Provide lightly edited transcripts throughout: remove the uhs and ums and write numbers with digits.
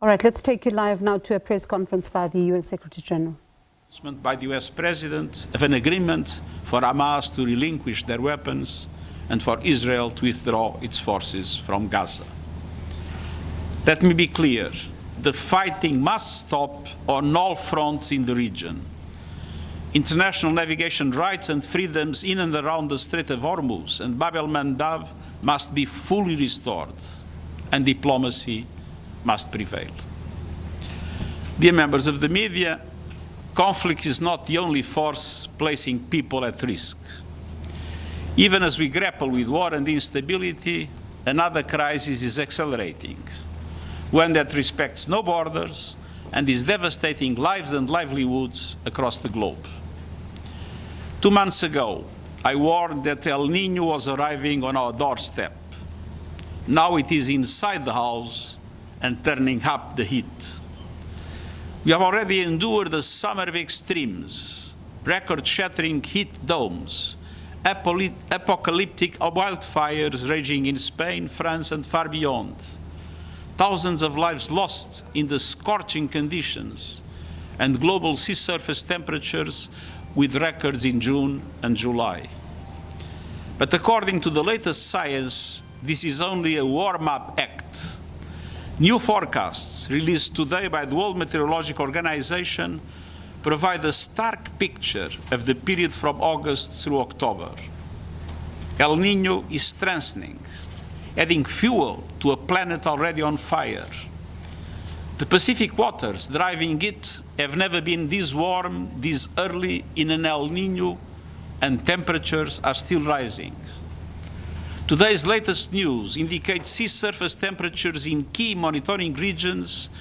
All right, let's take you live now to a press conference by the UN Secretary-General. By the US President of an agreement for Hamas to relinquish their weapons and for Israel to withdraw its forces from Gaza. Let me be clear, the fighting must stop on all fronts in the region. International navigation rights and freedoms in and around the Strait of Hormuz and Bab el-Mandab must be fully restored, and diplomacy must prevail. Dear members of the media, conflict is not the only force placing people at risk. Even as we grapple with war and instability, another crisis is accelerating, one that respects no borders and is devastating lives and livelihoods across the globe. 2 months ago, I warned that El Niño was arriving on our doorstep. Now it is inside the house and turning up the heat. We have already endured the summer of extremes, record-shattering heat domes, apocalyptic wildfires raging in Spain, France, and far beyond. Thousands of lives lost in the scorching conditions, and global sea surface temperatures with records in June and July. But according to the latest science, this is only a warm-up act. New forecasts released today by the World Meteorological Organization provide a stark picture of the period from August through October. El Niño is strengthening, adding fuel to a planet already on fire. The Pacific waters driving it have never been this warm, this early in an El Niño, and temperatures are still rising. Today's latest news indicates sea surface temperatures in key monitoring regions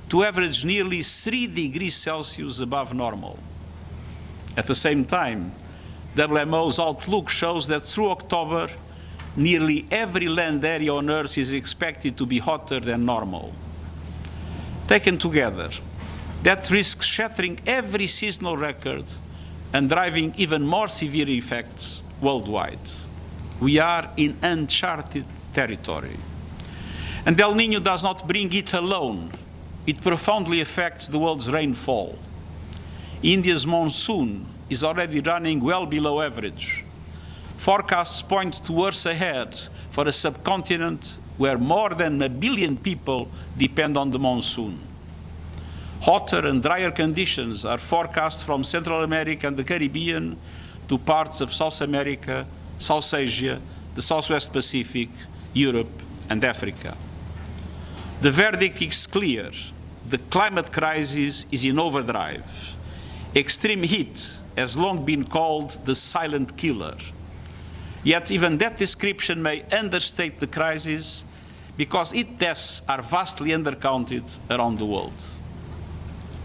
to average nearly 3 degrees Celsius above normal. At the same time, WMO's outlook shows that through October, nearly every land area on Earth is expected to be hotter than normal. Taken together, that risks shattering every seasonal record and driving even more severe effects worldwide. We are in uncharted territory. And El Niño does not bring it alone. It profoundly affects the world's rainfall. India's monsoon is already running well below average. Forecasts point to worse ahead for a subcontinent where more than 1 billion people depend on the monsoon. Hotter and drier conditions are forecast from Central America and the Caribbean to parts of South America, South Asia, the Southwest Pacific, Europe, and Africa. The verdict is clear. The climate crisis is in overdrive. Extreme heat has long been called the silent killer. Yet even that description may understate the crisis because its deaths are vastly undercounted around the world.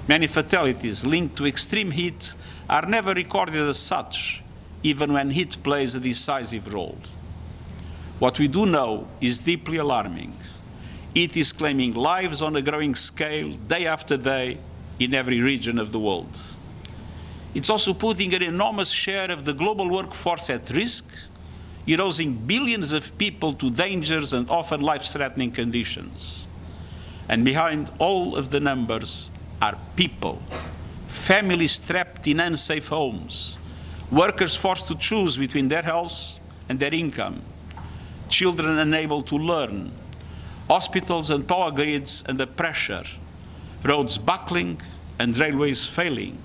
Many fatalities linked to extreme heat are never recorded as such, even when heat plays a decisive role. What we do know is deeply alarming. It is claiming lives on a growing scale, day after day, in every region of the world. It's also putting an enormous share of the global workforce at risk, exposing billions of people to dangers and often life-threatening conditions. And behind all of the numbers are people, families trapped in unsafe homes, workers forced to choose between their health and their income, children unable to learn, hospitals and power grids under pressure, roads buckling and railways failing,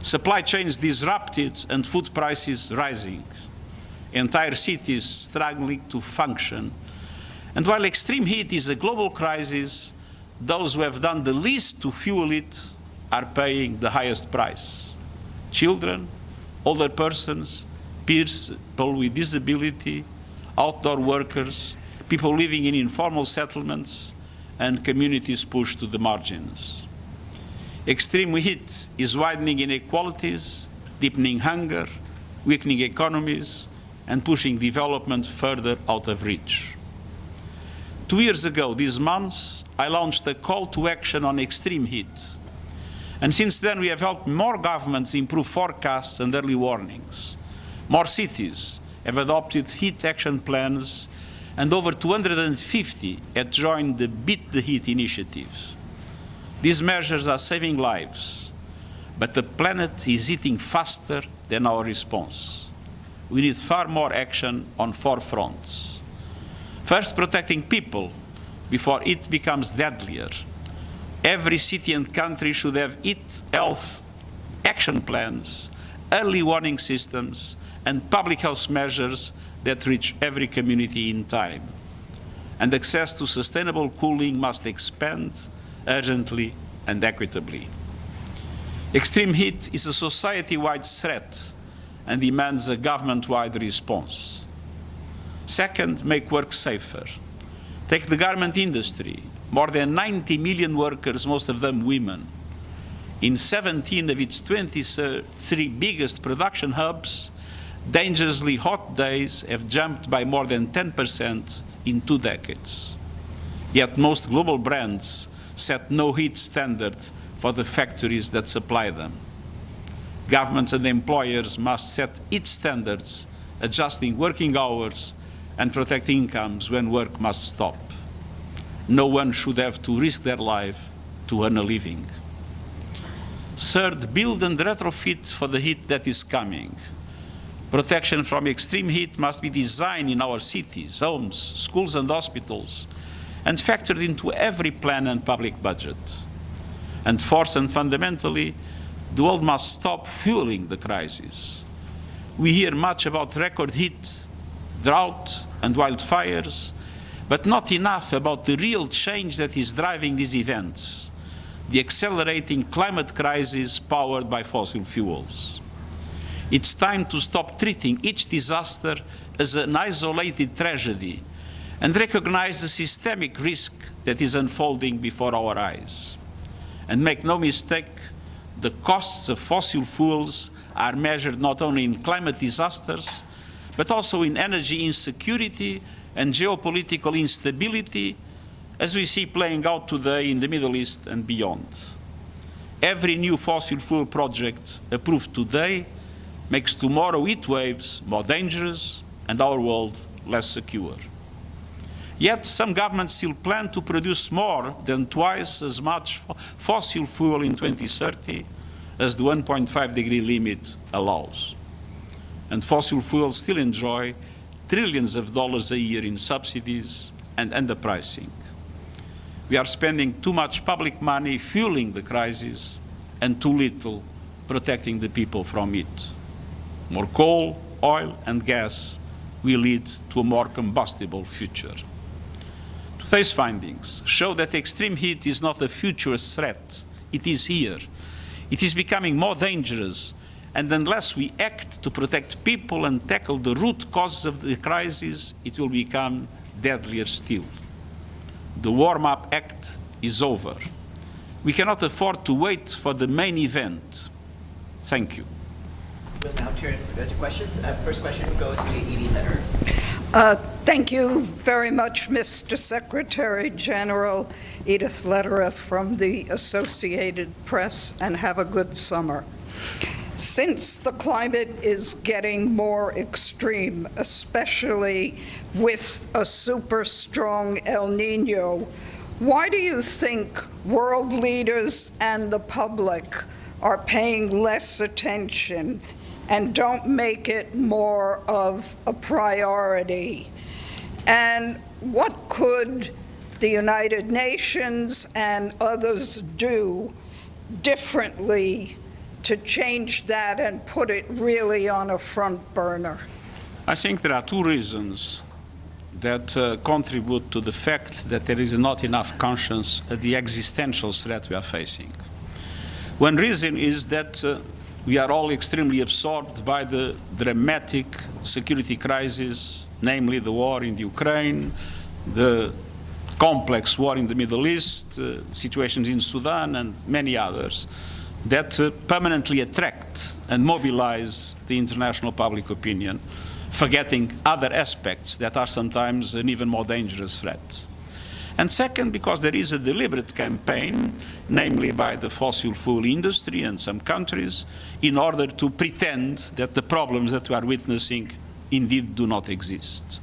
supply chains disrupted and food prices rising, entire cities struggling to function. And while extreme heat is a global crisis, those who have done the least to fuel it are paying the highest price. Children, older persons, people with disability, outdoor workers, people living in informal settlements, and communities pushed to the margins. Extreme heat is widening inequalities, deepening hunger, weakening economies, and pushing development further out of reach. 2 years ago, this month, I launched a call to action on extreme heat. And since then, we have helped more governments improve forecasts and early warnings. More cities have adopted heat action plans, and over 250 have joined the Beat the Heat initiative. These measures are saving lives, but the planet is eating faster than our response. We need far more action on 4 fronts. First, protecting people before it becomes deadlier. Every city and country should have its health action plans, early warning systems, and public health measures that reach every community in time. And access to sustainable cooling must expand urgently and equitably. Extreme heat is a society-wide threat and demands a government-wide response. Second, make work safer. Take the garment industry. More than 90 million workers, most of them women. In 17 of its 23 biggest production hubs, dangerously hot days have jumped by more than 10% in 2 decades. Yet most global brands set no heat standard for the factories that supply them. Governments and employers must set its standards, adjusting working hours and protect incomes when work must stop. No one should have to risk their life to earn a living. Third, build and retrofit for the heat that is coming. Protection from extreme heat must be designed in our cities, homes, schools and hospitals, and factored into every plan and public budget. And fourth and fundamentally, the world must stop fueling the crisis. We hear much about record heat, drought and wildfires, but not enough about the real change that is driving these events, the accelerating climate crisis powered by fossil fuels. It's time to stop treating each disaster as an isolated tragedy and recognize the systemic risk that is unfolding before our eyes. And make no mistake, the costs of fossil fuels are measured not only in climate disasters, but also in energy insecurity and geopolitical instability, as we see playing out today in the Middle East and beyond. Every new fossil fuel project approved today makes tomorrow heat waves more dangerous and our world less secure. Yet some governments still plan to produce more than twice as much fossil fuel in 2030 as the 1.5 degree limit allows. And fossil fuels still enjoy trillions of dollars a year in subsidies and underpricing. We are spending too much public money fueling the crisis and too little protecting the people from it. More coal, oil and gas will lead to a more combustible future. Today's findings show that extreme heat is not a future threat. It is here. It is becoming more dangerous, and unless we act to protect people and tackle the root causes of the crisis, it will become deadlier still. The warm-up act is over. We cannot afford to wait for the main event. Thank you. We'll now turn to questions. First question goes to the ED letter. Thank you very much, Mr. Secretary-General. Edith Lederer from the Associated Press, and have a good summer. Since the climate is getting more extreme, especially with a super strong El Niño, why do you think world leaders and the public are paying less attention and don't make it more of a priority? And what could the United Nations and others do differently to change that and put it really on a front burner? I think there are 2 reasons that contribute to the fact that there is not enough conscience of the existential threat we are facing. One reason is that we are all extremely absorbed by the dramatic security crisis, namely the war in the Ukraine, the complex war in the Middle East, situations in Sudan, and many others that permanently attract and mobilize the international public opinion, forgetting other aspects that are sometimes an even more dangerous threat. And second, because there is a deliberate campaign, namely by the fossil fuel industry and some countries, in order to pretend that the problems that we are witnessing indeed do not exist.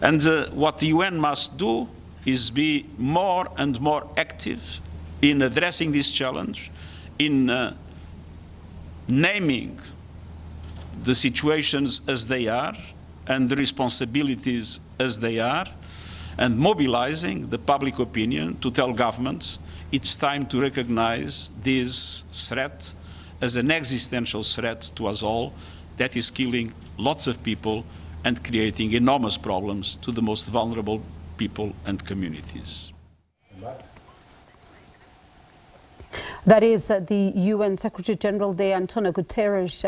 And what the UN must do is be more and more active in addressing this challenge, in naming the situations as they are and the responsibilities as they are, and mobilizing the public opinion to tell governments it's time to recognize this threat as an existential threat to us all that is killing lots of people and creating enormous problems to the most vulnerable people and communities. That is the UN Secretary-General there, António Guterres,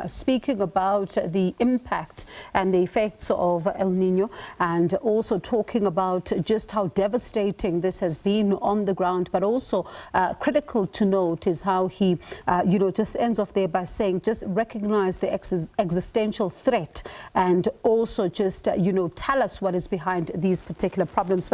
speaking about the impact and the effects of El Niño, and also talking about just how devastating this has been on the ground. But also critical to note is how he, just ends off there by saying, just recognize the existential threat and also just, tell us what is behind these particular problems.